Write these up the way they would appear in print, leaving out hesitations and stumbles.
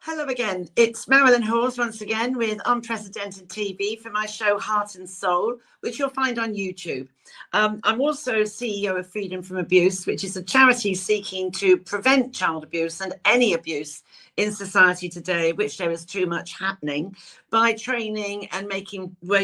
Hello again. It's Marilyn Hawes once again with Unprecedented TV for my show Heart and Soul, which you'll find on YouTube. I'm also CEO of Freedom from Abuse, which is a charity seeking to prevent child abuse and any abuse in society today, which there is too much happening, by training and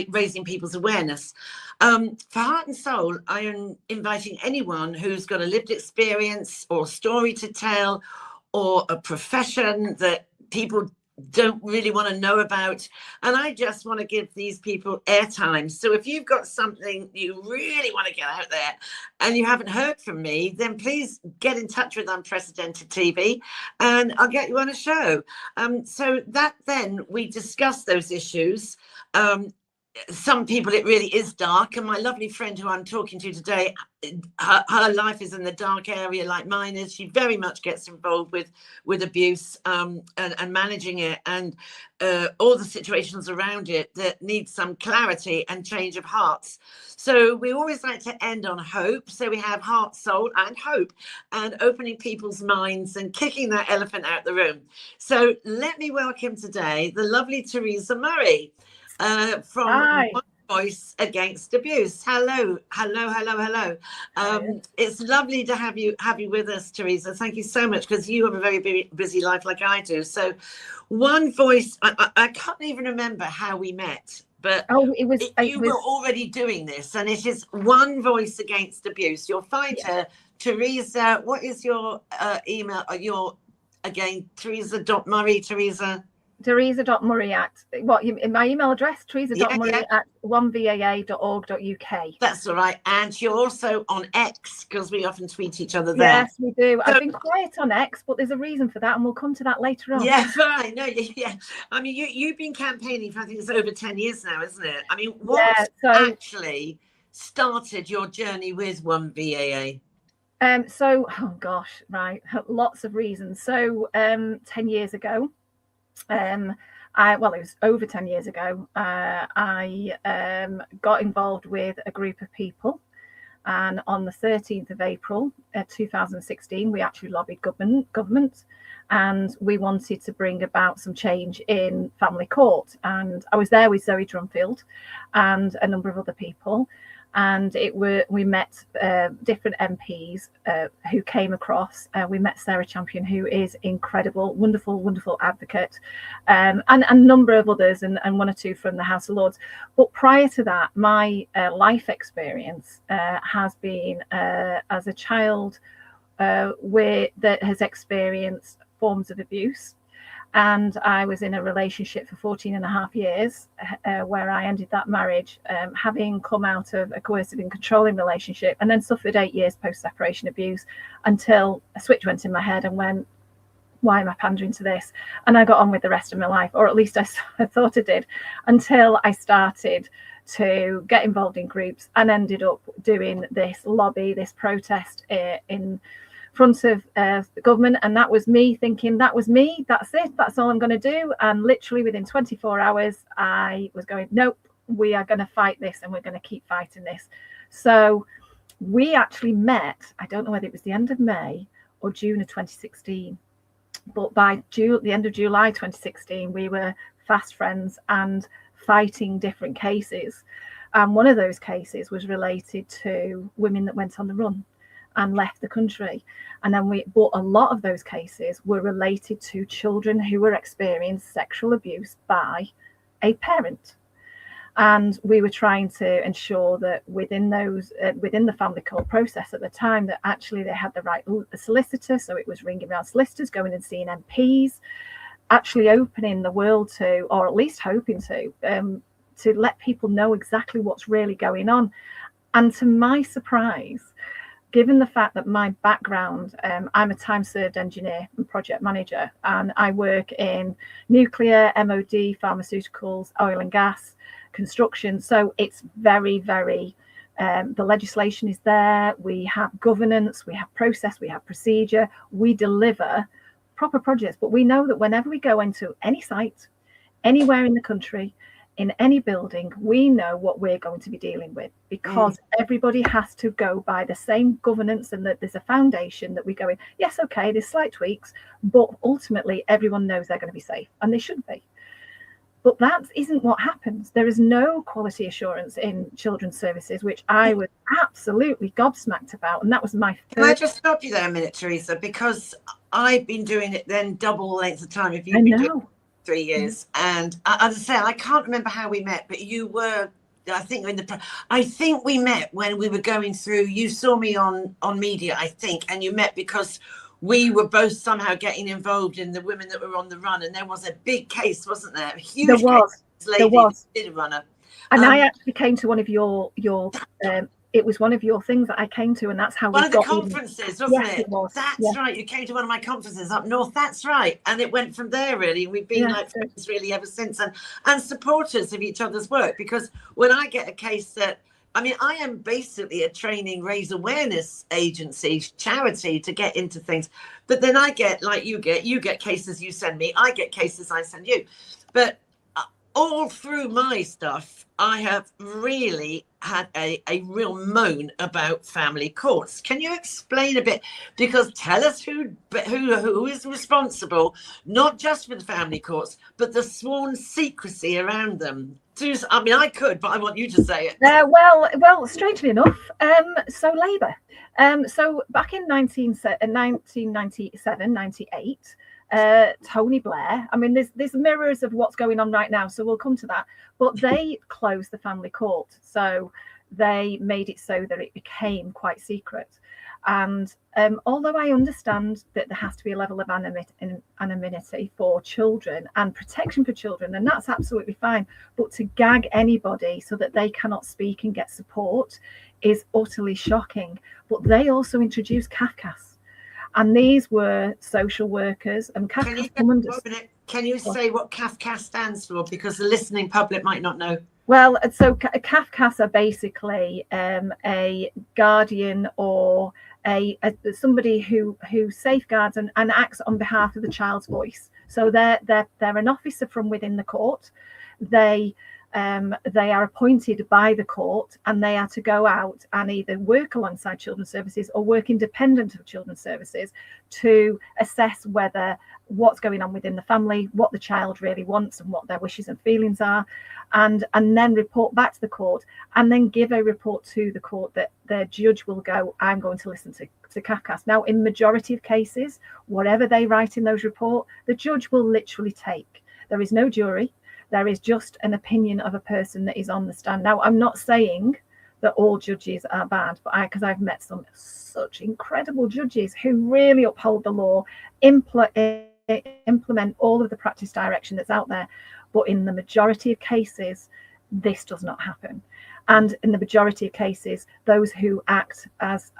raising people's awareness. For Heart and Soul, I am inviting anyone who's got a lived experience or story to tell, or a profession that people don't really want to know about. And I just want to give these people airtime. So if you've got something you really want to get out there and you haven't heard from me, then please get in touch with Unprecedented TV and I'll get you on a show. So that then we discuss those issues. Some people, it really is dark. And my lovely friend who I'm talking to today, her life is in the dark area like mine is. She very much gets involved with abuse and managing it and all the situations around it that need some clarity and change of hearts. So we always like to end on hope. So we have heart, soul and hope, and opening people's minds and kicking that elephant out the room. So let me welcome today the lovely Theresa Murray. From Hi. One Voice Against Abuse. Hello. It's lovely to have you with us, Theresa. Thank you so much, because you have a very busy life like I do. So One Voice, I can't even remember how we met, but you were already doing this, and it is One Voice Against Abuse. Your fighter, Theresa, what is your email? Theresa.Murray, Theresa.Murray at in my email address, Theresa.Murray at onevaa.org.uk. That's all right. And you're also on X, because we often tweet each other there. Yes, we do. I've been quiet on X, but there's a reason for that, and we'll come to that later on. Yeah, right. No, yeah. I mean, you've been campaigning for, I think it's over 10 years now, isn't it? I mean, what actually started your journey with One VAA? Lots of reasons. So 10 years ago, it was over 10 years ago, I got involved with a group of people, and on the 13th of April 2016 we actually lobbied government, and we wanted to bring about some change in family court. And I was there with Zoe Drumfield and a number of other people, and we met different MPs who came across. We met Sarah Champion, who is incredible, wonderful advocate, and a number of others, and one or two from the House of Lords. But prior to that, my life experience has been as a child that has experienced forms of abuse. And I was in a relationship for 14 and a half years where I ended that marriage, having come out of a coercive and controlling relationship, and then suffered 8 years post-separation abuse, until a switch went in my head and went, why am I pandering to this? And I got on with the rest of my life, or at least I thought I did, until I started to get involved in groups and ended up doing this lobby, this protest in front of the government. And that was me thinking, that was me, that's it, that's all I'm going to do. And literally within 24 hours I was going, nope, we are going to fight this, and we're going to keep fighting this. So we actually met, I don't know whether it was the end of May or June of 2016, but by the end of July 2016 we were fast friends and fighting different cases. And one of those cases was related to women that went on the run and left the country. And then but a lot of those cases were related to children who were experiencing sexual abuse by a parent. And we were trying to ensure that within the family court process at the time, that actually they had the right solicitor. So it was ringing around solicitors, going and seeing MPs, actually opening the world to, or at least hoping to let people know exactly what's really going on. And to my surprise, given the fact that my background, I'm a time-served engineer and project manager, and I work in nuclear, MOD, pharmaceuticals, oil and gas, construction. So it's very, the legislation is there. We have governance, we have process, we have procedure. We deliver proper projects. But we know that whenever we go into any site, anywhere in the country, in any building, we know what we're going to be dealing with, because everybody has to go by the same governance, and that there's a foundation that we go in. Yes, okay, there's slight tweaks, but ultimately everyone knows they're going to be safe, and they should be. But that isn't what happens. There is no quality assurance in children's services, which I was absolutely gobsmacked about. And that was my first. Can I just stop you there a minute, Theresa? Because I've been doing it then double length of time. If you've been doing it 3 years, and as I say, I can't remember how we met, but you were, I think, I think we met when we were going through. You saw me on media, I think, and you met because we were both somehow getting involved in the women that were on the run, and there was a big case, wasn't there? A huge there was. Case. Lady there was. Did a runner. And I actually came to one of your it was one of your things that I came to, and that's how one we of the got conferences, wasn't it? It was. That's right. You came to one of my conferences up north. That's right. And it went from there, really. We've been like friends really ever since, and supporters of each other's work. Because when I get a case that, I mean, I am basically a training, raise awareness agency, charity to get into things. But then I get, like you get cases you send me, I get cases I send you. But all through my stuff, I have really had a real moan about family courts. Can you explain a bit? Because tell us who is responsible, not just for the family courts, but the sworn secrecy around them. I mean, I could, but I want you to say it. Well, strangely enough, so Labour. So back in 1997, 98, Tony Blair, I mean, there's mirrors of what's going on right now, so we'll come to that, but they closed the family court. So they made it so that it became quite secret. And although I understand that there has to be a level of anonymity for children and protection for children, and that's absolutely fine, but to gag anybody so that they cannot speak and get support is utterly shocking. But they also introduced CAFCASS. And these were social workers, and CAFCASS. Can you say what CAFCASS stands for? Because the listening public might not know. Well, so CAFCASS are basically a guardian or somebody who safeguards and acts on behalf of the child's voice. So they're an officer from within the court. They are appointed by the court, and they are to go out and either work alongside children's services or work independent of children's services to assess whether what's going on within the family, what the child really wants and what their wishes and feelings are, and then report back to the court, and then give a report to the court that the judge will go, I'm going to listen to CAFCASS. Now, in majority of cases, whatever they write in those reports, the judge will literally take. There is no jury. There is just an opinion of a person that is on the stand. Now, I'm not saying that all judges are bad, but because I've met some such incredible judges who really uphold the law, implement all of the practice direction that's out there. But in the majority of cases, this does not happen. And in the majority of cases, those who act as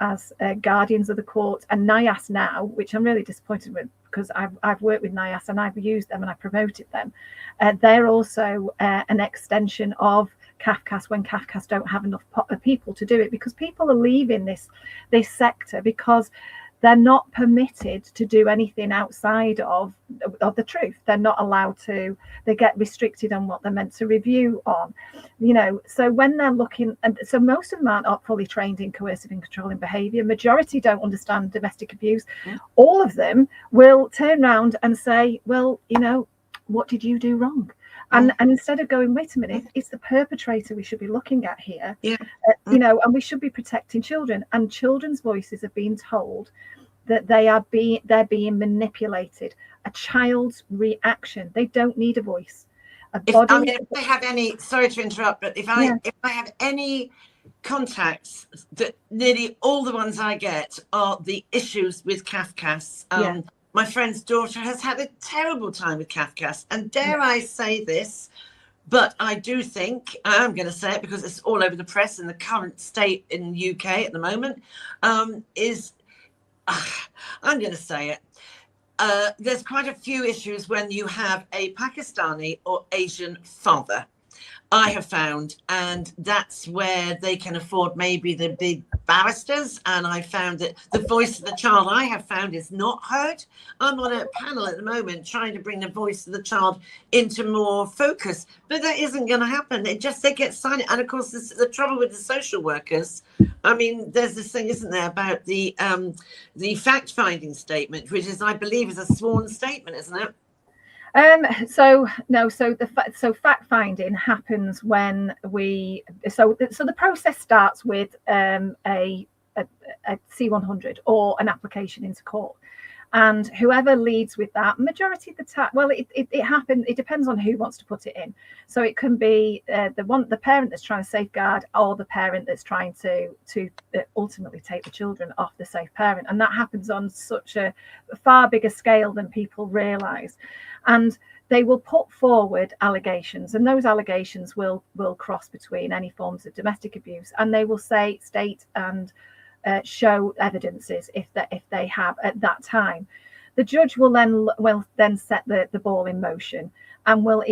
guardians of the court, and NIAS now, which I'm really disappointed with, because I've worked with NIAS and I've used them and I promoted them, they're also an extension of CAFCASS when CAFCASS don't have enough people to do it, because people are leaving this sector because they're not permitted to do anything outside of the truth. They're not allowed to. They get restricted on what they're meant to review on, so when they're looking, and so most of them aren't fully trained in coercive and controlling behaviour. Majority don't understand domestic abuse. All of them will turn around and say, well, what did you do wrong? And instead of going, wait a minute, it's the perpetrator we should be looking at here, and we should be protecting children. And children's voices are being told that they're being manipulated. A child's reaction, they don't need a voice. If I have any, sorry to interrupt, but if I have any contacts, that nearly all the ones I get are the issues with CAFCASS. My friend's daughter has had a terrible time with CAFCASS, and dare I say this, but I do think, I'm going to say it because it's all over the press in the current state in the UK at the moment, I'm going to say it. There's quite a few issues when you have a Pakistani or Asian father. I have found, and that's where they can afford maybe the big barristers. And I found that the voice of the child, I have found, is not heard. I'm on a panel at the moment trying to bring the voice of the child into more focus, but that isn't going to happen. They get silent. And of course, the trouble with the social workers, I mean, there's this thing, isn't there, about the fact-finding statement, which is, I believe, is a sworn statement, isn't it? So fact finding happens when the process starts with a C100 or an application into court, and whoever leads with that, majority of the time, well, it happens. It depends on who wants to put it in. So it can be the parent that's trying to safeguard, or the parent that's trying to ultimately take the children off the safe parent, and that happens on such a far bigger scale than people realise. And they will put forward allegations, and those allegations will cross between any forms of domestic abuse, and they will state and show evidences if they have at that time. The judge will then set the ball in motion, and will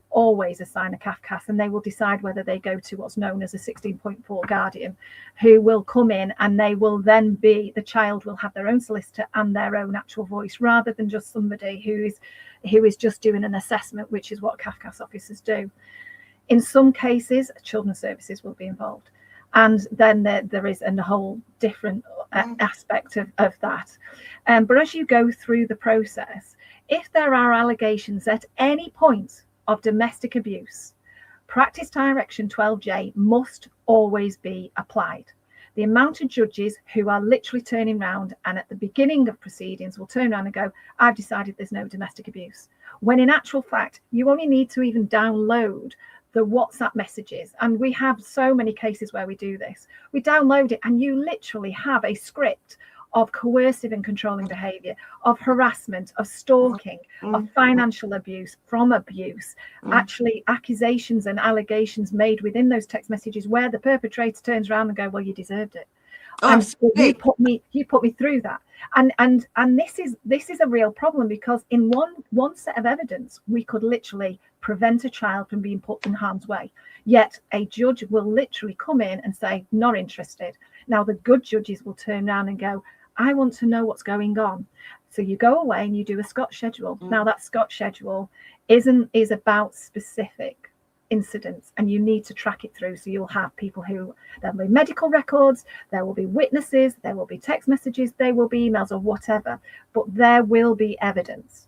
always assign a CAFCASS, and they will decide whether they go to what's known as a 16.4 guardian, who will come in, and they will then the child will have their own solicitor and their own actual voice, rather than just somebody who is just doing an assessment, which is what CAFCASS officers do. In some cases, children's services will be involved, and then there is a whole different aspect of that. But as you go through the process, if there are allegations at any point of domestic abuse, Practice Direction 12J must always be applied. The amount of judges who are literally turning around and at the beginning of proceedings will turn around and go, I've decided there's no domestic abuse. When in actual fact, you only need to even download the WhatsApp messages. And we have so many cases where we do this. We download it, and you literally have a script of coercive and controlling behavior, of harassment, of stalking, of financial abuse, from abuse, actually accusations and allegations made within those text messages where the perpetrator turns around and go, well, you deserved it. You put me through that. And this is a real problem, because in one set of evidence, we could literally prevent a child from being put in harm's way. Yet a judge will literally come in and say, not interested. Now, the good judges will turn around and go, I want to know what's going on. So you go away and you do a Scott schedule. Now, that Scott schedule is about specific incidents, and you need to track it through. So you'll have people there'll be medical records, there will be witnesses, there will be text messages, there will be emails or whatever, but there will be evidence.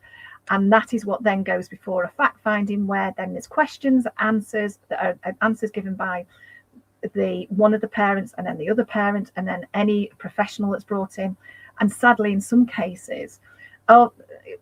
And that is what then goes before a fact finding, where then there's questions, answers that are answers given by one of the parents, and then the other parent, and then any professional that's brought in. And sadly, in some cases,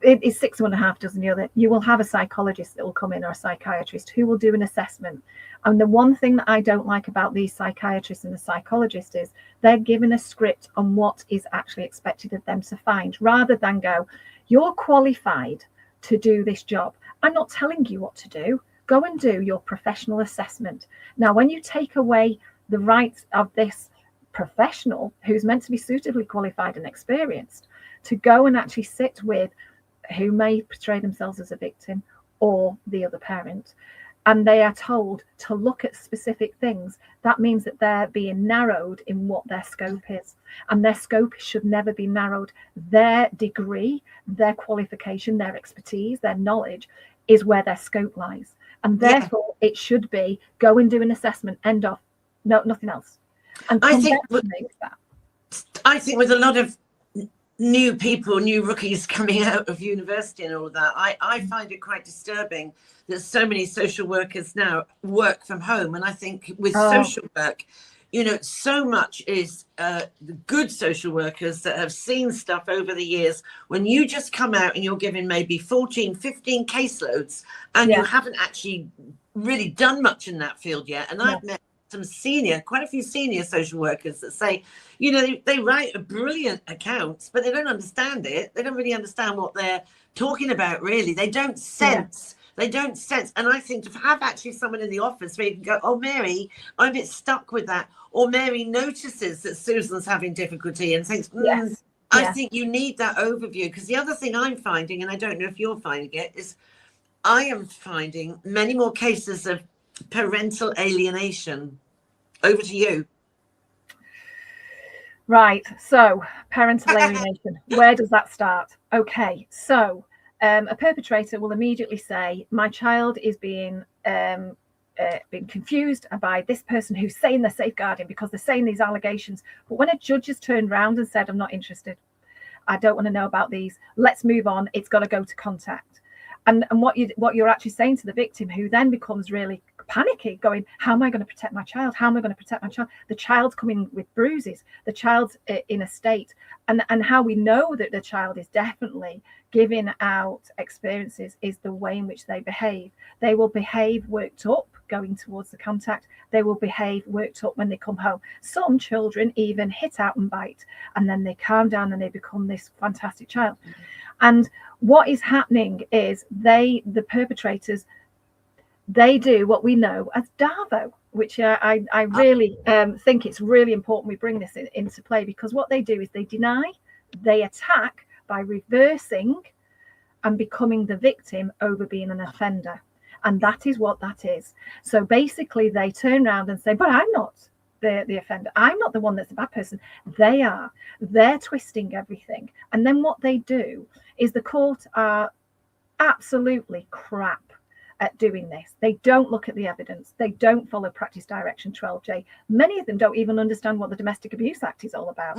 it is 6 of one, half dozen the other. You will have a psychologist that will come in, or a psychiatrist, who will do an assessment. And the one thing that I don't like about these psychiatrists and the psychologists is they're given a script on what is actually expected of them to find, rather than go, you're qualified to do this job. I'm not telling you what to do. Go and do your professional assessment. Now, when you take away the rights of this professional, who's meant to be suitably qualified and experienced, to go and actually sit with who may portray themselves as a victim or the other parent, and they are told to look at specific things, that means that they're being narrowed in what their scope is. And their scope should never be narrowed. Their degree, their qualification, their expertise, their knowledge is where their scope lies. And therefore, it should be go and do an assessment, end of, no, nothing else. And I think with a lot of new rookies coming out of university and all that, I find it quite disturbing that so many social workers now work from home. And I think with social work, so much is the good social workers that have seen stuff over the years. When you just come out and you're given maybe 14, 15 caseloads, and you haven't actually really done much in that field yet. And I've met quite a few senior social workers that say, they write a brilliant accounts, but they don't understand it. They don't really understand what they're talking about, really. They don't sense. They don't sense. And I think to have actually someone in the office where you can go, oh, Mary, I'm a bit stuck with that. Or Mary notices that Susan's having difficulty and thinks, I think you need that overview. Because the other thing I'm finding, and I don't know if you're finding it, is I am finding many more cases of parental alienation. Over to you. Right, so parental alienation, where does that start? Okay, so a perpetrator will immediately say, my child is being confused by this person who's saying they're safeguarding because they're saying these allegations. But when a judge has turned around and said, I'm not interested, I don't want to know about these, let's move on, it's got to go to contact. And what you're actually saying to the victim, who then becomes really panicky, going, how am I going to protect my child? How am I going to protect my child? The child's coming with bruises, the child's in a state. And how we know that the child is definitely giving out experiences is the way in which they behave. They will behave worked up going towards the contact. They will behave worked up when they come home. Some children even hit out and bite, and then they calm down and they become this fantastic child. And what is happening is the perpetrators, they do what we know as DARVO, which I really think it's really important we bring this into play, because what they do is they deny, they attack by reversing and becoming the victim over being an offender. And that is what that is. So basically they turn around and say, but I'm not the offender. I'm not the one that's the bad person. They are. They're twisting everything. And then what they do is the court are absolutely crap at doing this. They don't look at the evidence. They don't follow practice direction 12J. Many of them don't even understand what the Domestic Abuse Act is all about.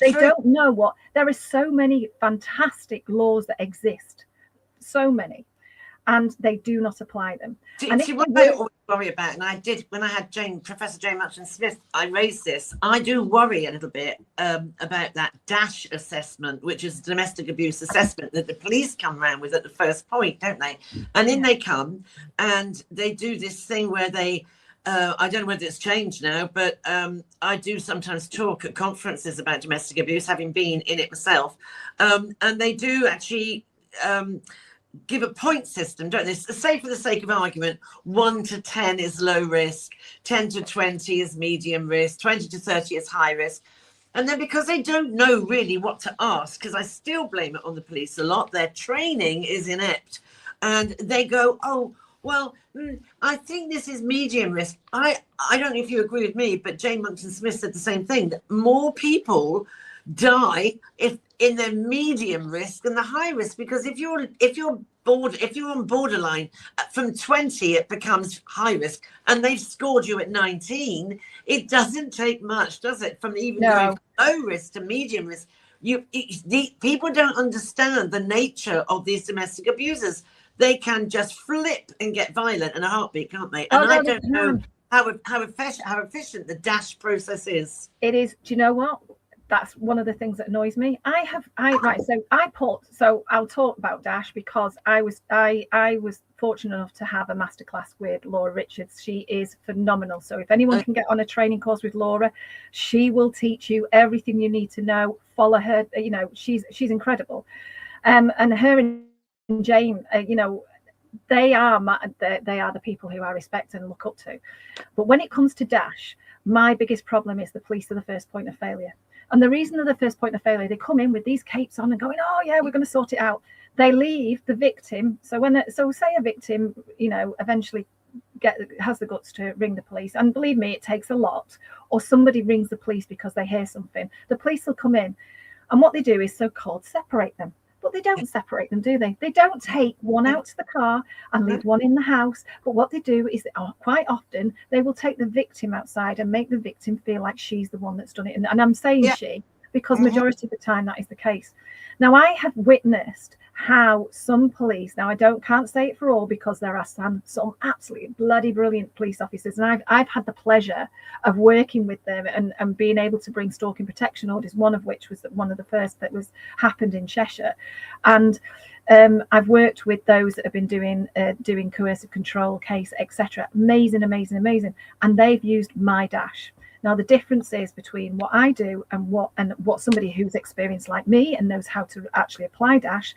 They don't know what, there are so many fantastic laws that exist, so many, and they do not apply them. See what I always worry about, and I did when I had Professor Jane Mutchin-Smith, I raised this. I do worry a little bit about that DASH assessment, which is domestic abuse assessment that the police come around with at the first point, don't they? And then they come and they do this thing where they, I don't know whether it's changed now, but I do sometimes talk at conferences about domestic abuse, having been in it myself. And they do actually give a point system, don't they? Say for the sake of argument, 1 to 10 is low risk, 10 to 20 is medium risk, 20 to 30 is high risk. And then because they don't know really what to ask, because I still blame it on the police a lot, their training is inept. And they go, oh, well, I think this is medium risk. I don't know if you agree with me, but Jane Mutchin-Smith said the same thing, that more people die if in the medium risk than the high risk, because if you're on borderline from 20 it becomes high risk, and they've scored you at 19, it doesn't take much, does it, from even going from low risk to medium risk. People don't understand the nature of these domestic abusers. They can just flip and get violent in a heartbeat, can't they? And I don't know how efficient the DASH process is. It is. Do you know what? That's one of the things that annoys me. So I'll talk about DASH because I was fortunate enough to have a masterclass with Laura Richards. She is phenomenal. So if anyone can get on a training course with Laura, she will teach you everything you need to know. Follow her. You know, she's incredible. And her and Jane, they are the people who I respect and look up to. But when it comes to DASH, my biggest problem is the police are the first point of failure. And the reason they're the first point of failure, they come in with these capes on and going, oh yeah, we're going to sort it out. They leave the victim. So say a victim, eventually has the guts to ring the police, and believe me, it takes a lot, or somebody rings the police because they hear something, the police will come in, and what they do is so-called separate them. But they don't separate them, do they? They don't take one out to the car and leave one in the house. But what they do is quite often they will take the victim outside and make the victim feel like she's the one that's done it. And I'm saying she, because majority of the time that is the case. Now, I have witnessed how some police, now I can't say it for all because there are some absolutely bloody brilliant police officers, and I've had the pleasure of working with them and being able to bring stalking protection orders, one of which was one of the first that happened in Cheshire. And I've worked with those that have been doing coercive control case, etc. Amazing. And they've used my DASH. Now, the difference is between what I do and what somebody who's experienced like me and knows how to actually apply DASH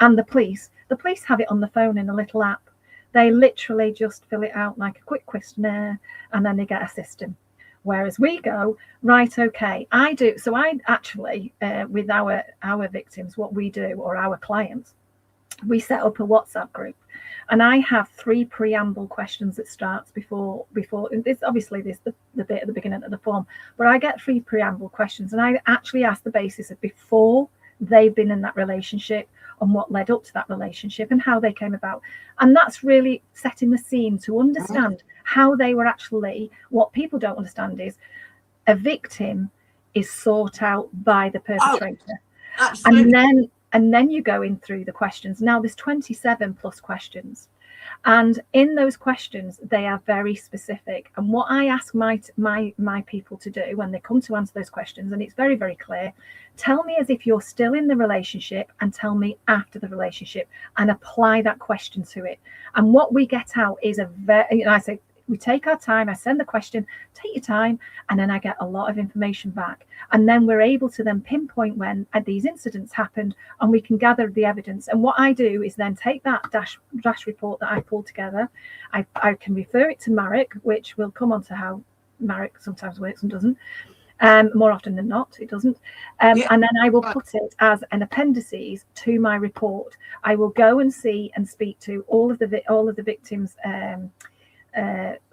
and the police. The police have it on the phone in a little app. They literally just fill it out like a quick questionnaire and then they get a system. Whereas we go, right, okay, I do. So I actually, with our victims, what we do, or our clients, we set up a WhatsApp group, and I have 3 preamble questions that starts before and this obviously this the bit at the beginning of the form, but I get 3 preamble questions, and I actually ask the basis of before they've been in that relationship and what led up to that relationship and how they came about. And that's really setting the scene to understand how they were actually. What people don't understand is a victim is sought out by the perpetrator. Absolutely. And then you go in through the questions. Now there's 27 plus questions, and in those questions they are very specific. And what I ask my people to do when they come to answer those questions, and it's very, very clear: tell me as if you're still in the relationship, and tell me after the relationship, and apply that question to it. And what we get out is a very, I say, we take our time. I send the question, take your time, and then I get a lot of information back. And then we're able to then pinpoint when these incidents happened, and we can gather the evidence. And what I do is then take that dash report that I pulled together. I can refer it to Marek, which will come on to how Marek sometimes works and doesn't. More often than not, it doesn't. And then I will put it as an appendices to my report. I will go and see and speak to all of the victims'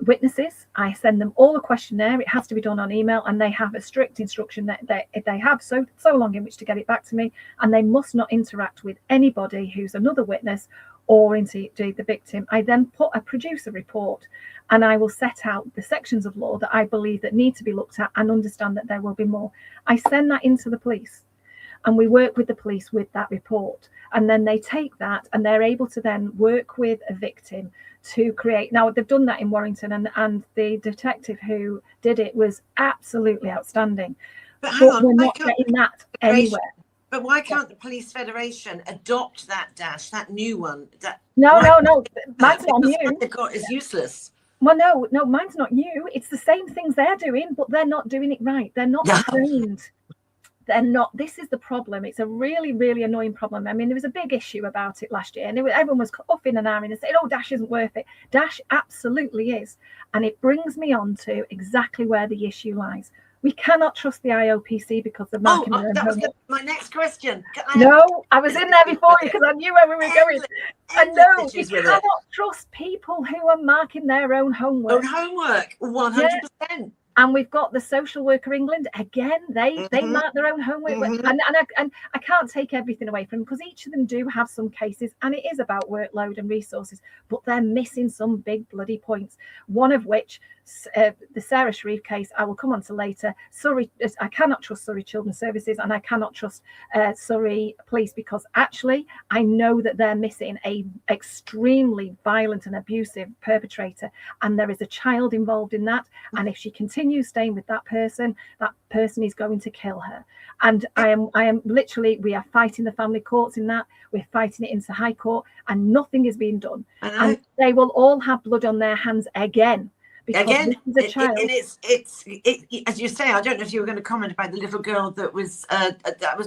witnesses. I send them all a questionnaire. It has to be done on email, and they have a strict instruction that they have so long in which to get it back to me, and they must not interact with anybody who's another witness or indeed the victim. I then produce a report, and I will set out the sections of law that I believe that need to be looked at, and understand that there will be more. I send that into the police, and we work with the police with that report, and then they take that and they're able to then work with a victim to create. Now they've done that in Warrington, and the detective who did it was absolutely outstanding. But we're not getting that anywhere. But why can't the Police Federation adopt that new one? No, mine's not new. What they've got is useless. Well, no, mine's not new. It's the same things they're doing, but they're not doing it right. They're not trained. They're not. This is the problem. It's a really, really annoying problem. I mean, there was a big issue about it last year, and everyone was upping and ahhing and saying, "Oh, Dash isn't worth it." Dash absolutely is, and it brings me on to exactly where the issue lies. We cannot trust the IOPC because they're marking their own homework. My next question. I was in there before you because I knew where we were going. And no, you cannot trust people who are marking their own homework. 100%. And we've got the Social Worker England again. They mark their own homework, and I can't take everything away from them, because each of them do have some cases, and it is about workload and resources, but they're missing some big bloody points. One of which, the Sarah Sharif case, I will come on to later. Surrey, I cannot trust Surrey Children's Services, and I cannot trust Surrey Police, because actually I know that they're missing a extremely violent and abusive perpetrator, and there is a child involved in that, and if she continues staying with that person is going to kill her. And I am literally, we are fighting the family courts in that. We're fighting it into High Court, and nothing is being done. And they will all have blood on their hands again. Again, this is a child. It's as you say. I don't know if you were going to comment about the little girl that was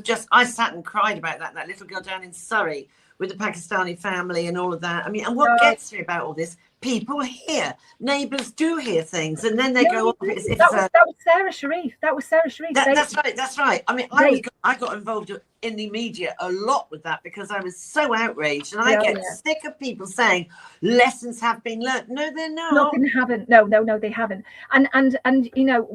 just. I sat and cried about that little girl down in Surrey with the Pakistani family and all of that. I mean, and what gets me about all this? People hear, neighbours do hear things, and then they go off. That was Sarah Sharif. That's right. I mean, I got involved in the media a lot with that, because I was so outraged, and I get sick of people saying lessons have been learned. No, they're not. Nothing haven't. No, they haven't. And you know,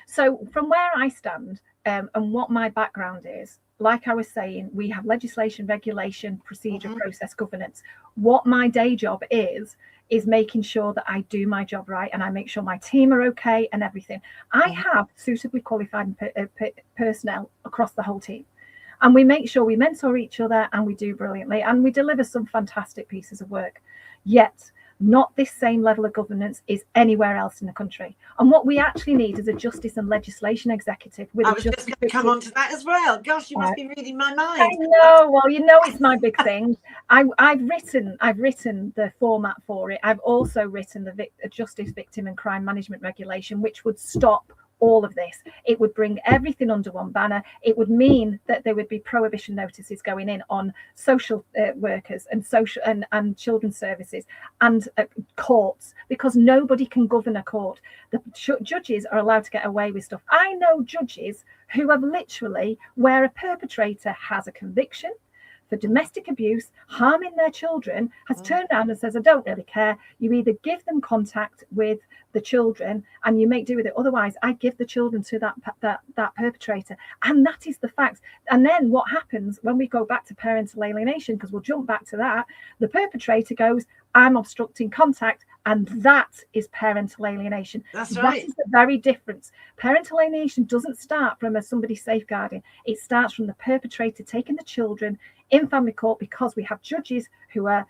so from where I stand, and what my background is, like I was saying, we have legislation, regulation, procedure, process, governance. What my day job is making sure that I do my job right, and I make sure my team are okay and everything. I have suitably qualified personnel across the whole team, and we make sure we mentor each other, and we do brilliantly, and we deliver some fantastic pieces of work. Yet not this same level of governance is anywhere else in the country. And what we actually need is a justice and legislation executive. I was just going to come on to that as well. Gosh, you must be reading my mind. I know. Well, you know, it's my big thing. I've written the format for it. I've also written the Justice, Victim and Crime Management Regulation, which would stop all of this. It would bring everything under one banner. It would mean that there would be prohibition notices going in on social workers and social and children's services and courts, because nobody can govern a court. The judges are allowed to get away with stuff. I know judges who have literally, where a perpetrator has a conviction for domestic abuse, harming their children, has turned around and says, I don't really care. You either give them contact with the children and you make do with it. Otherwise, I give the children to that perpetrator. And that is the fact. And then what happens when we go back to parental alienation, because we'll jump back to that, the perpetrator goes, I'm obstructing contact. And that is parental alienation. That's right. That is the very difference. Parental alienation doesn't start from somebody safeguarding. It starts from the perpetrator taking the children in family court, because we have judges who are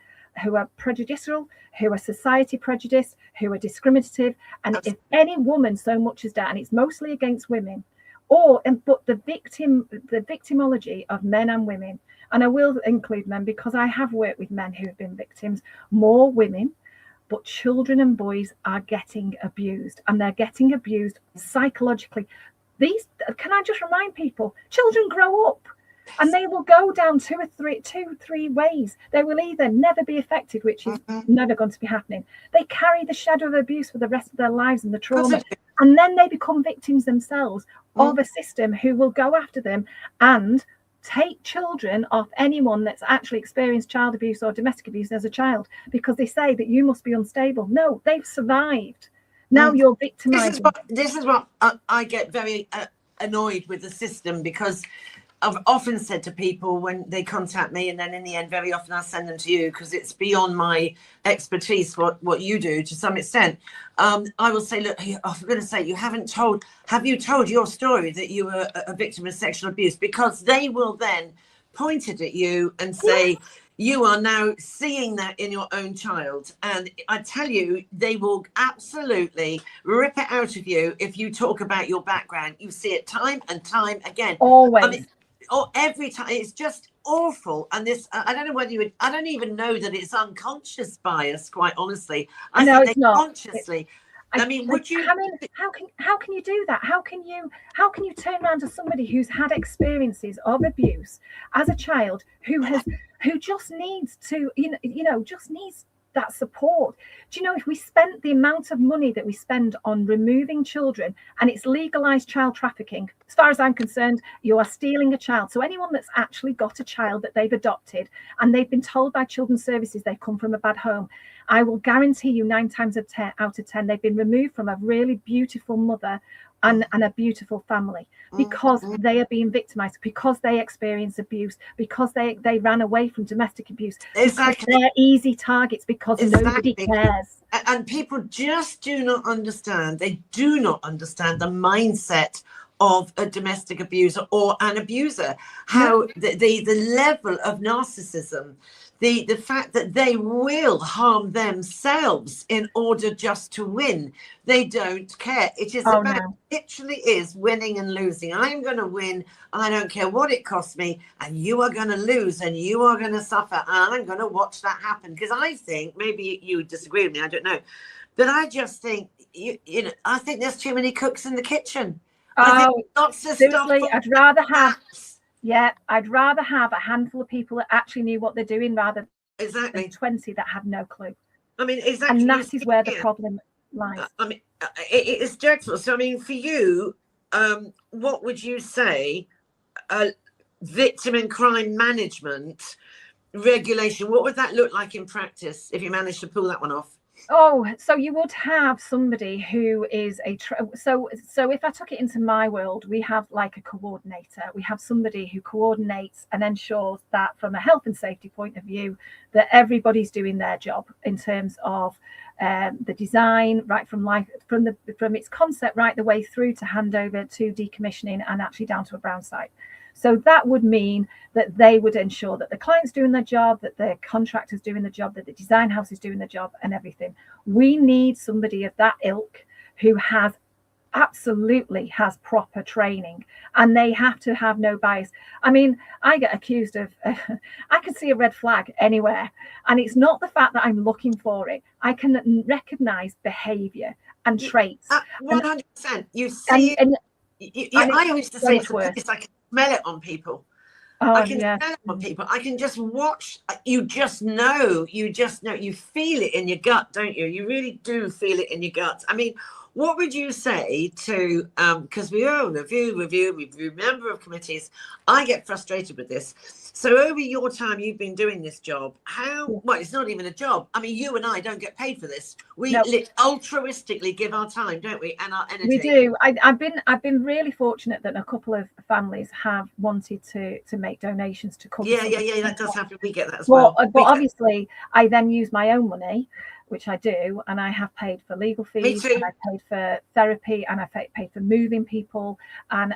prejudicial, who are society prejudiced, who are discriminative. And if any woman so much as that, and it's mostly against women, but the victimology of men and women, and I will include men because I have worked with men who have been victims, more women, but children and boys are getting abused, and they're getting abused psychologically. Can I just remind people, children grow up and they will go down two, three ways. They will either never be affected, which is never going to be happening. They carry the shadow of abuse for the rest of their lives and the trauma. And then they become victims themselves of a system who will go after them and take children off anyone that's actually experienced child abuse or domestic abuse as a child, because they say that you must be unstable. No, they've survived. Now you're victimized. This is what I get very annoyed with the system, because I've often said to people when they contact me, and then in the end, very often I send them to you because it's beyond my expertise what you do to some extent. I will say, look, for goodness sake, have you told your story that you were a victim of sexual abuse? Because they will then point it at you and say, you are now seeing that in your own child. And I tell you, they will absolutely rip it out of you if you talk about your background. You see it time and time again. Always. I mean, every time. It's just awful. And this, I don't know whether I don't even know that it's unconscious bias, quite honestly. I know think it's not. Consciously. I mean, would you? I mean, how can you do that? How can you turn around to somebody who's had experiences of abuse as a child, who just needs to, just needs that support? Do you know, if we spent the amount of money that we spend on removing children, and it's legalized child trafficking, as far as I'm concerned, you are stealing a child. So anyone that's actually got a child that they've adopted and they've been told by children's services they've come from a bad home, I will guarantee you 9 times out of 10 they've been removed from a really beautiful mother and a beautiful family, because they are being victimized, because they experience abuse, because they ran away from domestic abuse. Exactly. They're easy targets because nobody cares. And people just do not understand. They do not understand the mindset of a domestic abuser or an abuser, how the level of narcissism, the fact that they will harm themselves in order just to win. They don't care. It is literally is winning and losing. I'm going to win. I don't care what it costs me. And you are going to lose and you are going to suffer. And I'm going to watch that happen. Because I think, maybe you disagree with me, I don't know. But I just think, I think there's too many cooks in the kitchen. Seriously, I'd rather have a handful of people that actually knew what they're doing rather than 20 that had no clue. I mean, exactly. And that is where the problem lies. I mean, it is dreadful. So, I mean, for you, what would you say, victim and crime management regulation, what would that look like in practice if you managed to pull that one off? Oh, so you would have somebody who is so if I took it into my world, we have like a coordinator. We have somebody who coordinates and ensures that from a health and safety point of view, that everybody's doing their job in terms of the design, right from its concept right the way through to handover to decommissioning and actually down to a brown site. So that would mean that they would ensure that the client's doing their job, that the contractor's doing the job, that the design house is doing the job and everything. We need somebody of that ilk who absolutely has proper training, and they have to have no bias. I mean, I get accused of, I can see a red flag anywhere, and it's not the fact that I'm looking for it. I can recognize behavior and traits. 100%. You see, I used to say to it's like, smell it on people. I can smell it on people. I can just watch. You just know. You feel it in your gut, don't you? You really do feel it in your gut. I mean, What would you say to, because we all review, we remember of committees. I get frustrated with this. So over your time you've been doing this job, well, it's not even a job. I mean, you and I don't get paid for this. We altruistically give our time, don't we? And our energy. We do. I've been really fortunate that a couple of families have wanted to make donations to cover. Yeah, that does happen. We get that as well. But obviously I then use my own money, which I do, and I have paid for legal fees, and I've paid for therapy, and I've paid for moving people, and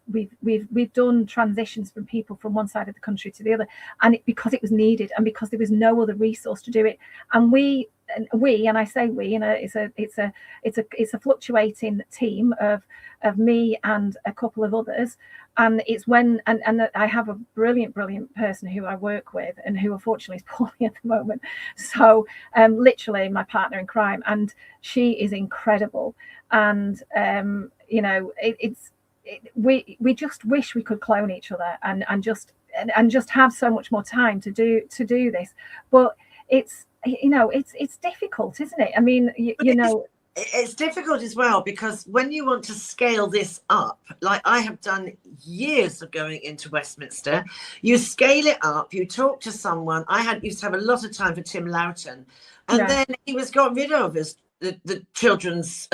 we've done transitions from people from one side of the country to the other, and because it was needed, and because there was no other resource to do it, and and I say we, you know, it's a fluctuating team of me and a couple of others, and it's when and I have a brilliant person who I work with, and who unfortunately is poorly at the moment, so literally my partner in crime, and she is incredible, and you know, we just wish we could clone each other and just have so much more time to do this, but it's, you know, it's difficult, isn't it? I mean, you know, it's difficult as well, because when you want to scale this up, like I have done years of going into Westminster, you scale it up, you talk to someone. I used to have a lot of time for Tim Loughton, and then he was got rid of as the children's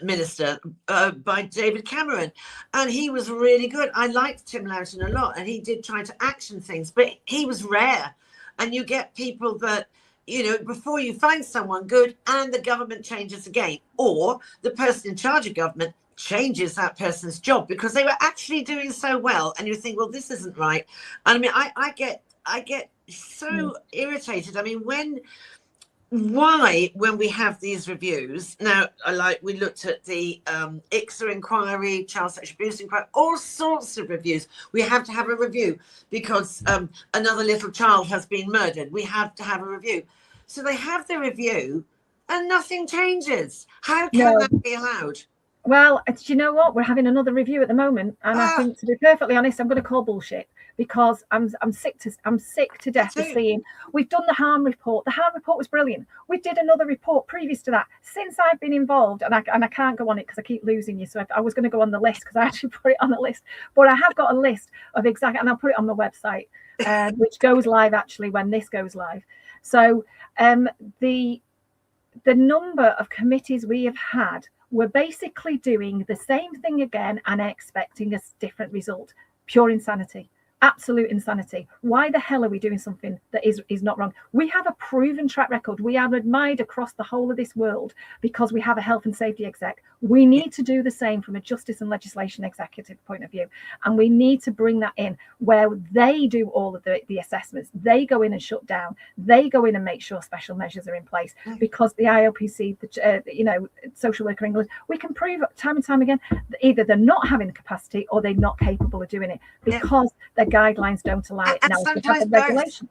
minister by David Cameron, and he was really good. I liked Tim Loughton a lot, and he did try to action things, but he was rare. And you get people that, you know, before you find someone good and the government changes again, or the person in charge of government changes that person's job because they were actually doing so well, and you think, well, this isn't right. And I mean, I get so irritated. I mean, when we have these reviews now, we looked at the ICSA inquiry, child sexual abuse inquiry, all sorts of reviews. We have to have a review because another little child has been murdered. We have to have a review. So they have the review and nothing changes. How can that be allowed? Well, do you know what? We're having another review at the moment, and I think, to be perfectly honest, I'm going to call bullshit, because I'm sick to death of seeing. We've done the harm report. The harm report was brilliant. We did another report previous to that. Since I've been involved, and I can't go on it because I keep losing you. So I was going to go on the list because I actually put it on the list, but I have got a list of and I'll put it on the website, which goes live actually when this goes live. So the number of committees we have had, we're basically doing the same thing again and expecting a different result. Pure insanity. Absolute insanity. Why the hell are we doing something that is not wrong? We have a proven track record. We are admired across the whole of this world because we have a health and safety exec. We need to do the same from a justice and legislation executive point of view. And we need to bring that in where they do all of the assessments. They go in and shut down. They go in and make sure special measures are in place, because the IOPC, you know, social worker England, we can prove time and time again that either they're not having the capacity or they're not capable of doing it because their guidelines don't allow it. And sometimes both.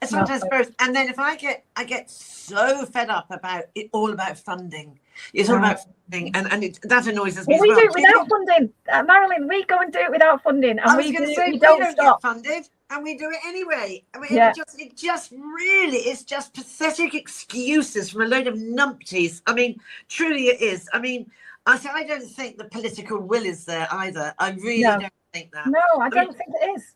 Sometimes both. And then if I get so fed up about it, all about funding. It's all about funding, and that annoys us. Well, we do it without funding, Marilyn. We go and do it without funding, and we don't stop. Get funded, and we do it anyway. I mean, it just really is just pathetic excuses from a load of numpties. I mean, truly it is. I mean, I don't think the political will is there either. I really don't think that. No, I don't think it is.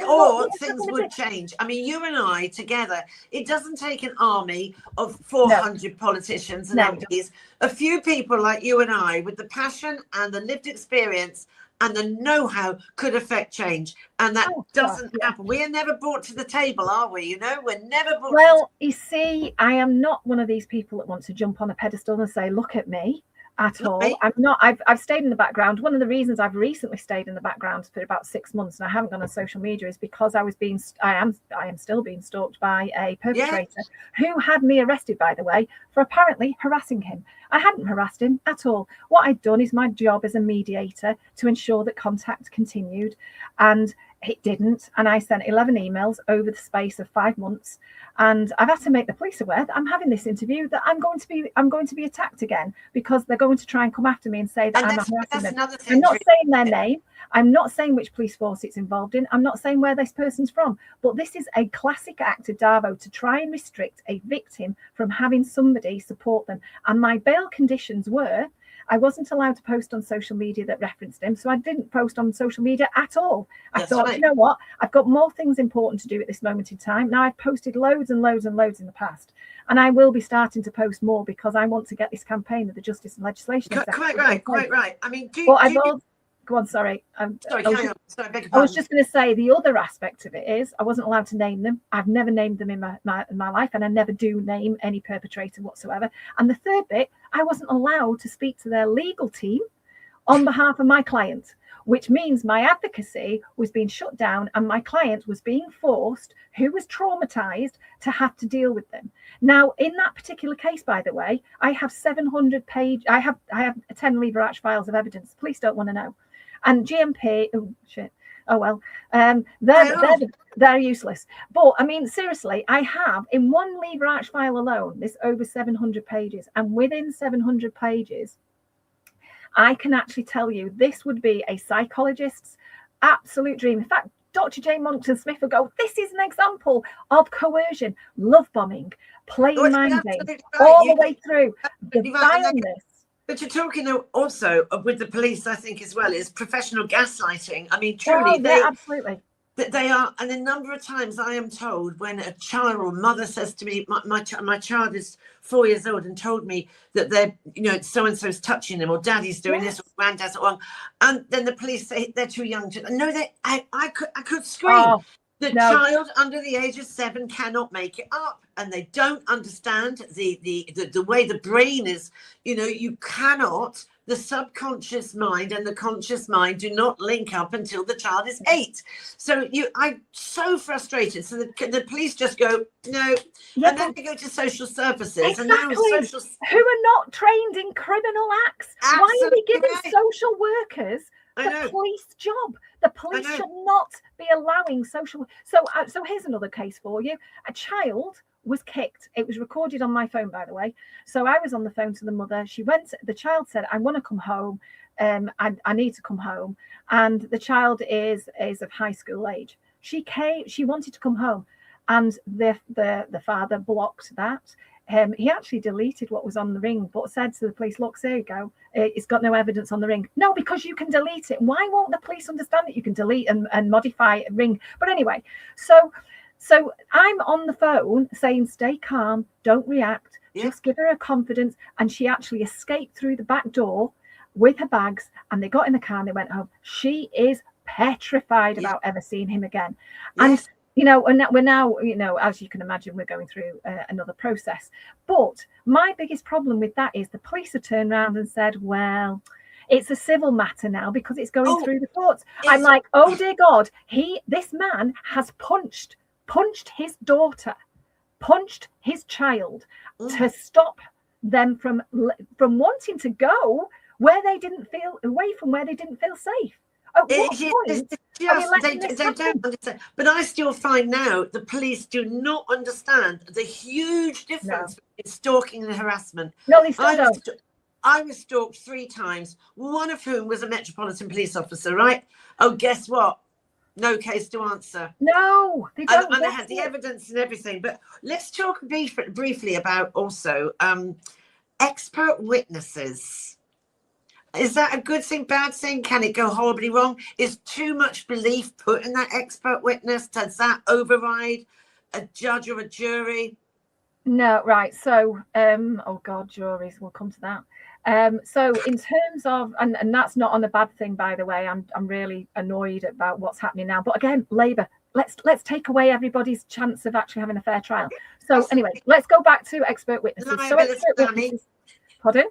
Or things would change. I mean, you and I together, it doesn't take an army of 400 politicians and MPs. A few people like you and I with the passion and the lived experience and the know-how could affect change. And that doesn't happen. We are never brought to the table, are we? You know, we're never brought you see, I am not one of these people that want to jump on a pedestal and say, look at me. At all. I'm not. I've stayed in the background. One of the reasons I've recently stayed in the background for about 6 months and I haven't gone on social media is because I am still being stalked by a perpetrator who had me arrested, by the way, for apparently harassing him. I hadn't harassed him at all. What I'd done is my job as a mediator to ensure that contact continued, and It didn't. And I sent 11 emails over the space of 5 months. And I've had to make the police aware that I'm having this interview, that I'm going to be attacked again, because they're going to try and come after me and say that I'm harassing them. I'm not saying their name. I'm not saying which police force it's involved in. I'm not saying where this person's from. But this is a classic act of DARVO to try and restrict a victim from having somebody support them. And my bail conditions were, I wasn't allowed to post on social media that referenced him. So I didn't post on social media at all. I thought, you know what? I've got more things important to do at this moment in time. Now, I've posted loads and loads and loads in the past. And I will be starting to post more, because I want to get this campaign of the Justice and Legislation. Quite right. I mean, go on, sorry. Sorry, I was just going to say, the other aspect of it is I wasn't allowed to name them. I've never named them in my life, and I never do name any perpetrator whatsoever. And the third bit, I wasn't allowed to speak to their legal team on behalf of my client, which means my advocacy was being shut down and my client was being forced, who was traumatized, to have to deal with them. Now, in that particular case, by the way, I have 700 page, I have 10 lever arch files of evidence. Police don't want to know. And GMP, oh shit, oh well, they're useless. But I mean, seriously, I have in one lever arch file alone, this over 700 pages, and within 700 pages, I can actually tell you this would be a psychologist's absolute dream. In fact, Dr. Jane Monckton Smith would go, this is an example of coercion, love bombing, playing mind games, all the way through. The vileness. But you're talking also with the police, I think, as well, is professional gaslighting. I mean, truly, absolutely. They are, and a number of times I am told when a child or mother says to me, my child is 4 years old and told me that they're, so-and-so's touching them, or daddy's doing this, or granddad's wrong. And then the police say they're too young to, no, I could scream. Oh, the child under the age of 7 cannot make it up, and they don't understand the way the brain is, you cannot, the subconscious mind and the conscious mind do not link up until the child is 8. So I'm so frustrated. So the police just go, no, and then they go to social services. Exactly. And now who are not trained in criminal acts. Absolutely. Why are we giving social workers the police job? The police should not be allowing social. So here's another case for you. A child was kicked. It was recorded on my phone, by the way. So I was on the phone to the mother. The child said, I want to come home. I need to come home. And the child is of high school age. She wanted to come home. And the father blocked that. He actually deleted what was on the ring, but said to the police, look, there you go. It's got no evidence on the ring. No, because you can delete it. Why won't the police understand that you can delete and modify a ring? But anyway, so I'm on the phone saying, stay calm, don't react, just give her a confidence. And she actually escaped through the back door with her bags, and they got in the car and they went home. She is petrified about ever seeing him again. And and we're now, as you can imagine, we're going through another process. But my biggest problem with that is the police have turned around and said, well, it's a civil matter now because it's going through the courts. I'm like, oh dear God, this man has punched his daughter, punched his child to stop them from wanting to go where they didn't feel, away from where they didn't feel safe. They don't understand. But I still find now the police do not understand the huge difference between stalking and harassment. No, they still don't. I was stalked 3 times, one of whom was a Metropolitan Police officer, right? Oh, guess what? No case to answer. No, they don't. And I had the evidence and everything. But let's talk briefly about also expert witnesses. Is that a good thing, bad thing? Can it go horribly wrong? Is too much belief put in that expert witness? Does that override a judge or a jury? No, right. So, oh God, juries, we'll come to that. So in terms of, and that's not on a bad thing, by the way, I'm really annoyed about what's happening now. But again, Labour, let's take away everybody's chance of actually having a fair trial. So anyway, let's go back to expert witnesses. Pardon?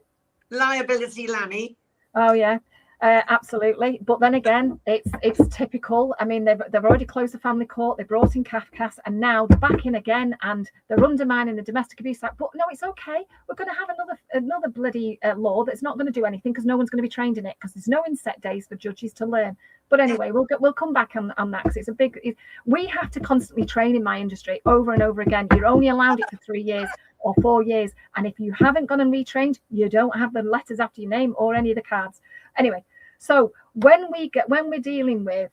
Liability Lammy. Oh yeah, absolutely. But then again, it's typical. I mean, they've already closed the family court. They brought in CAFCASS, and now they're back in again, and they're undermining the Domestic Abuse Act. But no, it's okay. We're going to have another bloody law that's not going to do anything because no one's going to be trained in it because there's no inset days for judges to learn. But anyway, we'll come back on that, because it's a big. We have to constantly train in my industry over and over again. You're only allowed it for 3 years or 4 years, and if you haven't gone and retrained, you don't have the letters after your name or any of the cards. Anyway, so when we're dealing with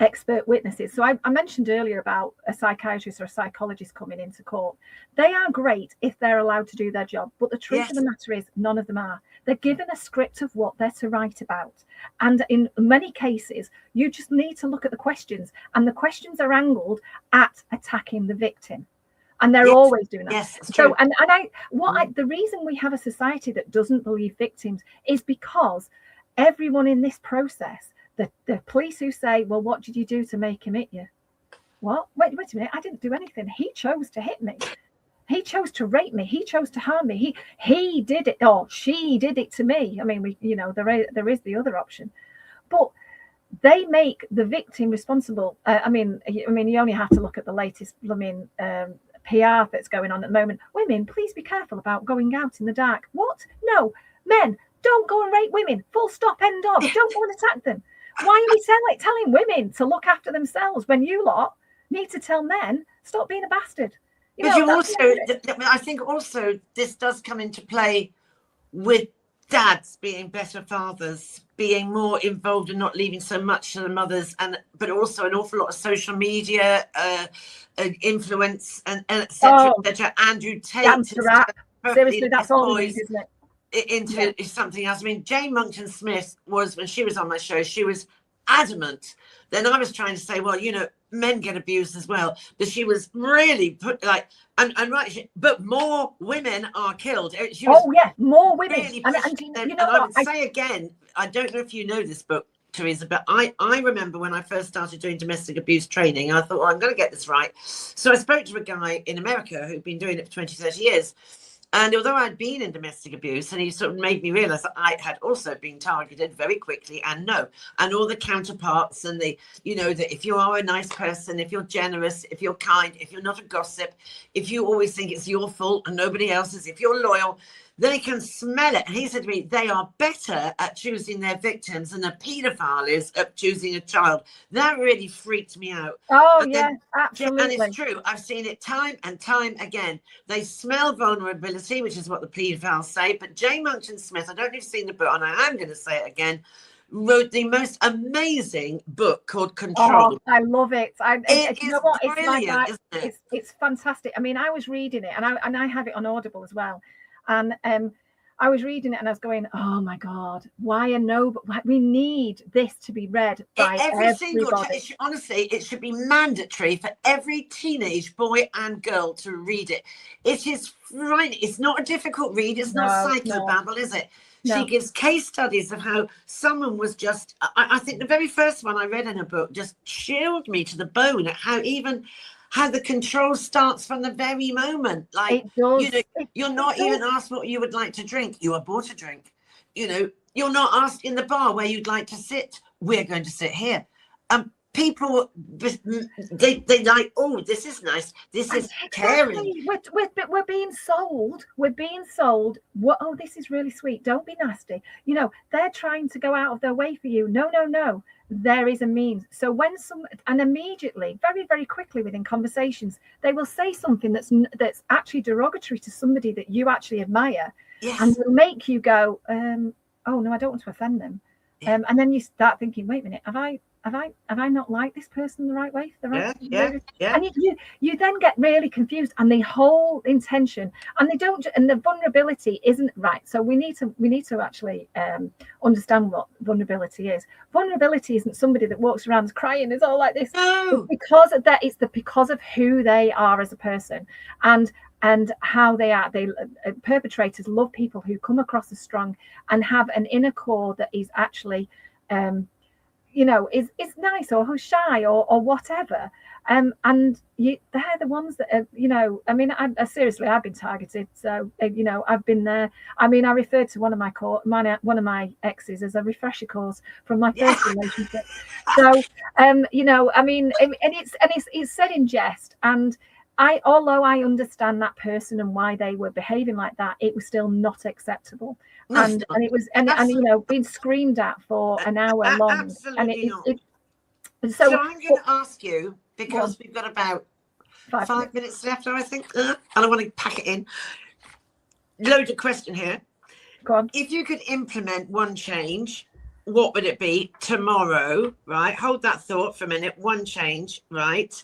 expert witnesses, so I mentioned earlier about a psychiatrist or a psychologist coming into court. They are great if they're allowed to do their job, but the truth of the matter is none of them are. They're given a script of what they're to write about, and in many cases you just need to look at the questions, and the questions are angled at attacking the victim, and they're always doing that. So the reason we have a society that doesn't believe victims is because everyone in this process, the police who say, well, what did you do to make him hit you? What? Wait a minute, I didn't do anything. He chose to hit me. He chose to rape me. He chose to harm me. He did it, or she did it to me. I mean, there is the other option, but they make the victim responsible. I mean, you only have to look at the latest, PR that's going on at the moment. Women, please be careful about going out in the dark. What? No, men, don't go and rape women. Full stop. End of. Don't go and attack them. Why are we telling women to look after themselves when you lot need to tell men, stop being a bastard? I think also this does come into play with dads being better fathers, being more involved and not leaving so much to the mothers, but also an awful lot of social media influence and etc. Andrew Tate. Seriously, that's all it is, isn't it? Into something else. I mean, Jane Monkton Smith was, when she was on my show, she was adamant. Then I was trying to say, well, men get abused as well, but she was really but more women are killed. More women. Really and I would say again, I don't know if you know this book, Theresa, but I remember when I first started doing domestic abuse training, I thought, well, I'm going to get this right. So I spoke to a guy in America who'd been doing it for 20, 30 years. And although I'd been in domestic abuse, and he sort of made me realize that I had also been targeted very quickly, and all the counterparts, and that if you are a nice person, if you're generous, if you're kind, if you're not a gossip, if you always think it's your fault and nobody else's, if you're loyal, they can smell it. And he said to me, they are better at choosing their victims than a paedophile is at choosing a child. That really freaked me out. Absolutely. And it's true. I've seen it time and time again. They smell vulnerability, which is what the paedophiles say. But Jane Monkton Smith, I don't know if you've seen the book, and I am going to say it again, wrote the most amazing book called Control. Oh, I love it. You know what? Brilliant, isn't it? It's fantastic. I mean, I was reading it, and I have it on Audible as well. And I was reading it and I was going, oh my God, we need this to be read by everybody. Honestly, it should be mandatory for every teenage boy and girl to read it. It is frightening. It's not a difficult read. It's not psychobabble, is it? No. She gives case studies of how someone was just, I think the very first one I read in her book just chilled me to the bone at how the control starts from the very moment. Like, you're not even asked what you would like to drink. You are bought a drink. You're not asked in the bar where you'd like to sit. We're going to sit here. People, they like, oh, this is nice. This is caring. We're being sold. Oh, this is really sweet. Don't be nasty. They're trying to go out of their way for you. No. There is a means. So and immediately, very, very quickly within conversations, they will say something that's actually derogatory to somebody that you actually admire, and will make you go, oh no, I don't want to offend them. And then you start thinking, wait a minute, have I not liked this person the right way? And you then get really confused, and the whole intention, and the vulnerability isn't right. So we need to actually understand what vulnerability is. Vulnerability isn't somebody that walks around crying, is all like this. No. It's because of that. It's because of who they are as a person, and how they are. Perpetrators love people who come across as strong and have an inner core that is actually is nice or who's shy or whatever, and they're the ones that are, I mean, seriously, I've been targeted, so I've been there. I mean, I referred to one of my exes as a refresher course from my first relationship. So I mean, and it's said in jest, and although I understand that person and why they were behaving like that, it was still not acceptable. And it was, and you know, being screamed at for an hour long. Absolutely not. So I'm going to ask you, because we've got about 5 minutes left, I think, and I want to pack it in. Loaded question here. Go on. If you could implement one change, what would it be tomorrow, right? Hold that thought for a minute. One change, right?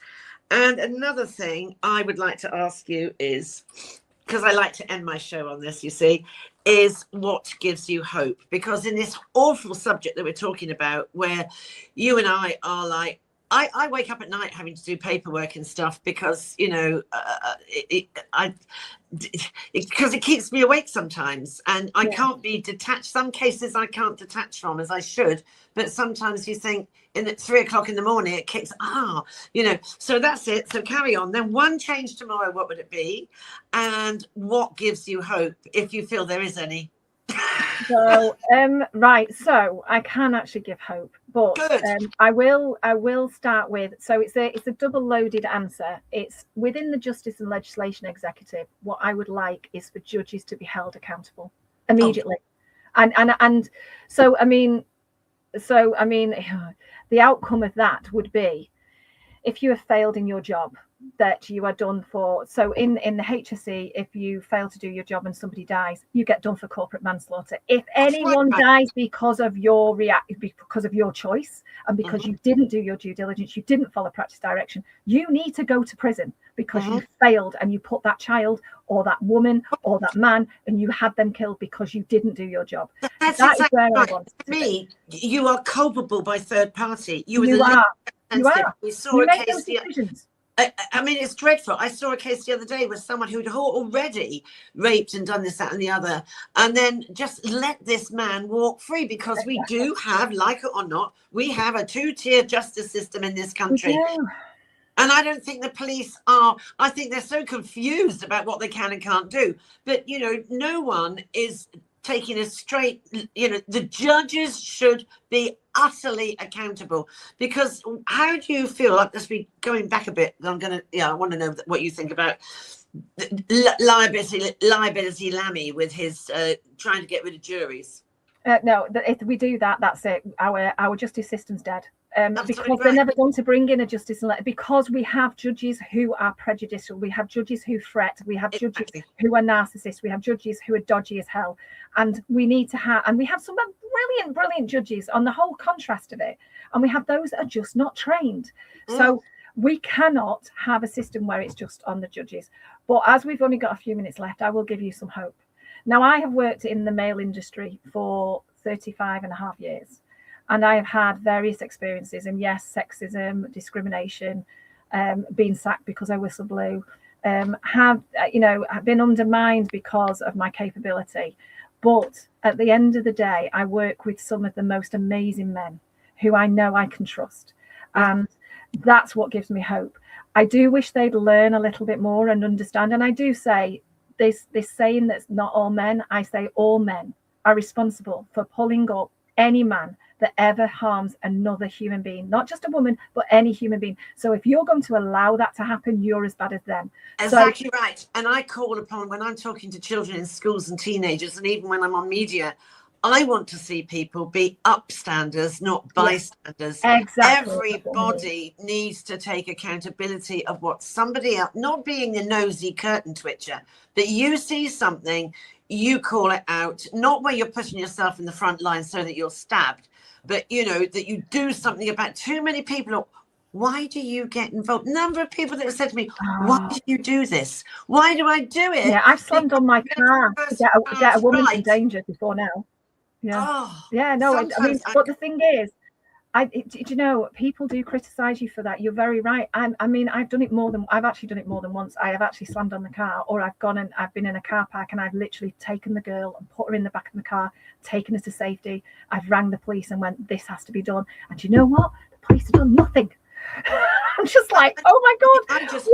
And another thing I would like to ask you is, because I like to end my show on this, you see, is what gives you hope? Because in this awful subject that we're talking about, where you and I are like, I wake up at night having to do paperwork and stuff because, you know, because it keeps me awake sometimes, and I can't be detached. Some cases I can't detach from as I should, but sometimes you think at 3 o'clock in the morning it kicks, you know. So that's it. So carry on. Then one change tomorrow, what would it be? And what gives you hope, if you feel there is any? So right, so I can actually give hope, but I will start with, so it's a double loaded answer. It's within the Justice and Legislation Executive. What I would like is for judges to be held accountable immediately, and so I mean the outcome of that would be, if you have failed in your job, that you are done for. So in the HSE, if you fail to do your job and somebody dies, you get done for corporate manslaughter. If anyone dies because of your choice, and because you didn't do your due diligence, you didn't follow practice direction, you need to go to prison because you failed and you put that child or that woman or that man and you had them killed because you didn't do your job. That's that exactly is where right. I want to be. You are culpable by third party. You are. We saw a case. Decisions. I mean, it's dreadful. I saw a case the other day with someone who'd already raped and done this, that, and the other, and then just let this man walk free, because we do have, like it or not, we have a two-tier justice system in this country. And I don't think the police are, I think they're so confused about what they can and can't do. But, you know, no one is taking a straight, you know, the judges should be utterly accountable. Because how do you feel, like, let's be going back a bit, I want to know what you think about liability Lammy with his trying to get rid of juries. No, if we do that, that's it. Our justice system's dead. Because they're right. never going to bring in a justice, because we have judges who are prejudicial, we have judges who threat, we have judges who are narcissists, we have judges who are dodgy as hell, and we need to have, and we have some brilliant judges on the whole contrast of it, and we have those that are just not trained. So we cannot have a system where it's just on the judges. But as we've only got a few minutes left, I will give you some hope. Now, I have worked in the male industry for 35 and a half years. And I have had various experiences, and yes, sexism, discrimination, being sacked because I whistle blew, have been undermined because of my capability. But at the end of the day, I work with some of the most amazing men who I know I can trust. And that's what gives me hope. I do wish they'd learn a little bit more and understand. And I do say this saying that's not all men, I say all men are responsible for pulling up any man that ever harms another human being, not just a woman, but any human being. So if you're going to allow that to happen, you're as bad as them. Exactly right. And I call upon, when I'm talking to children in schools and teenagers, and even when I'm on media, I want to see people be upstanders, not bystanders. Exactly. Everybody needs to take accountability of what somebody else, not being the nosy curtain twitcher, but you see something, you call it out, not where you're putting yourself in the front line so that you're stabbed, but, you know, that you do something about. Too many people, why do you get involved? Number of people that have said to me, why do you do this? Why do I do it? Yeah, I've slammed on my car to get a woman in danger before now. Yeah. I mean, but the thing is, you know, people do criticize you for that. You're very right. I mean, I've actually done it more than once. I have actually slammed on the car, or I've been in a car park and I've literally taken the girl and put her in the back of the car, taken her to safety. I've rang the police and went, this has to be done. And you know what? The police have done nothing. I'm just like, oh my God, this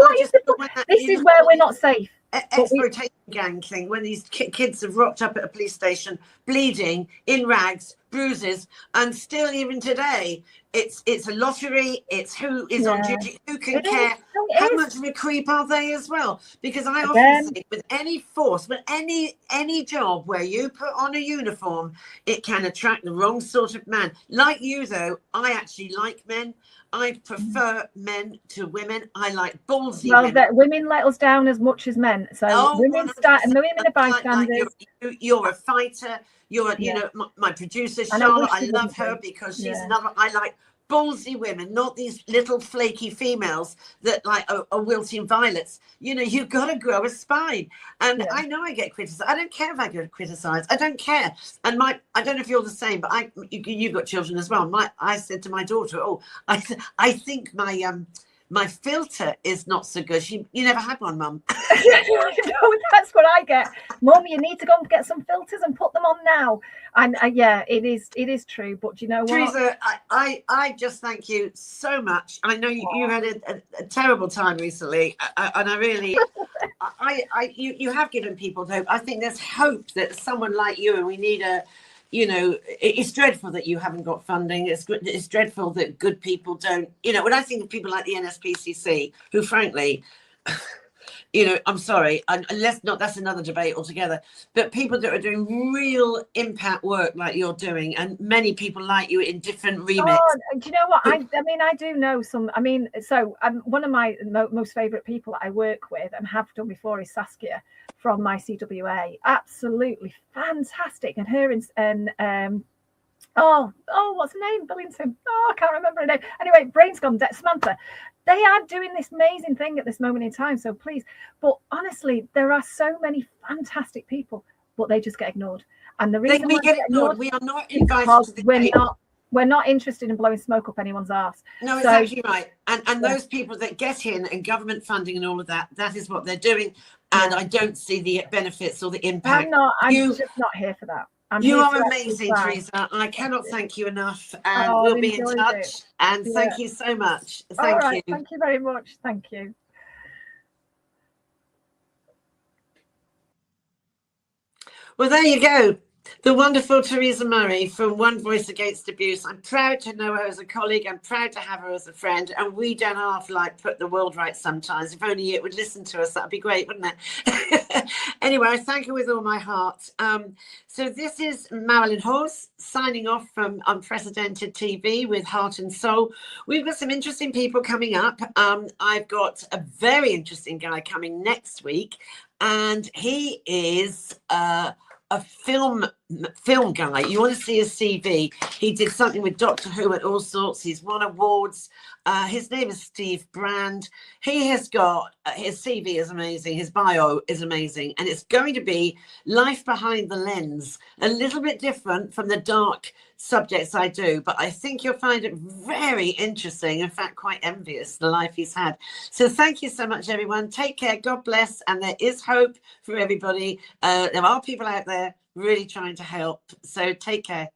is where we're not safe. Exploitation gang thing, when these kids have rocked up at a police station bleeding, in rags, bruises, and still even today it's a lottery. It's who is on duty, who can care, how much of a creep are they as well. Because I often think with any force, with any job where you put on a uniform, it can attract the wrong sort of man. Like you though, I actually like men. I prefer men to women. I like ballsy women. Well, women let us down as much as men. So women start, and the women are bystanders. You're a fighter. You're, you know, my producer Charlotte. I love her because she's another. I like ballsy women, not these little flaky females that like are wilting violets. You know, you've got to grow a spine. And I know I get criticized. I don't care if I get criticized. I don't care. And I don't know if you're the same, but you've got children as well. I said to my daughter, I think my filter is not so good. You never had one, Mum. That's what I get. Mum, you need to go and get some filters and put them on now. And yeah, it is true. But do you know what, Theresa, I just thank you so much. I know you had a terrible time recently, and I really, you have given people hope. I think there's hope that someone like you, and we need a. You know, it's dreadful that you haven't got funding. It's dreadful that good people don't. You know, when I think of people like the NSPCC, who frankly, you know, I'm sorry, that's another debate altogether. But people that are doing real impact work like you're doing, and many people like you in different remits. Oh, do you know what? I mean, I do know some. I mean, so one of my most favourite people that I work with and have done before is Saskia from my CWA. Absolutely fantastic. And her and what's her name? Billington. I can't remember her name. Anyway, brain's gone dead. Samantha. They are doing this amazing thing at this moment in time. So please, but honestly, there are so many fantastic people, but they just get ignored. And the reason we get ignored, we are not invited to the we're not interested in blowing smoke up anyone's arse. No, exactly right. And those people that get in and government funding and all of that is what they're doing. And I don't see the benefits or the impact. I'm just not here for that. You are amazing, Theresa. I cannot thank you enough. And we'll be in touch. And thank you so much. Thank you. Thank you very much. Thank you. Well, there you go. The wonderful Theresa Murray from One Voice Against Abuse. I'm proud to know her as a colleague. I'm proud to have her as a friend. And we don't half like put the world right sometimes. If only it would listen to us, that'd be great, wouldn't it? Anyway, I thank her with all my heart. So this is Marilyn Hawes signing off from Unprecedented TV with Heart and Soul. We've got some interesting people coming up. I've got a very interesting guy coming next week. And he is a film guy. You want to see his CV. He did something with Doctor Who and all sorts. He's won awards. His name is Steve Brand. He has got, his CV is amazing. His bio is amazing. And it's going to be life behind the lens. A little bit different from the dark subjects I do, but I think you'll find it very interesting. In fact, quite envious, the life he's had. So thank you so much, everyone. Take care. God bless. And there is hope for everybody. There are people out there really trying to help. So take care.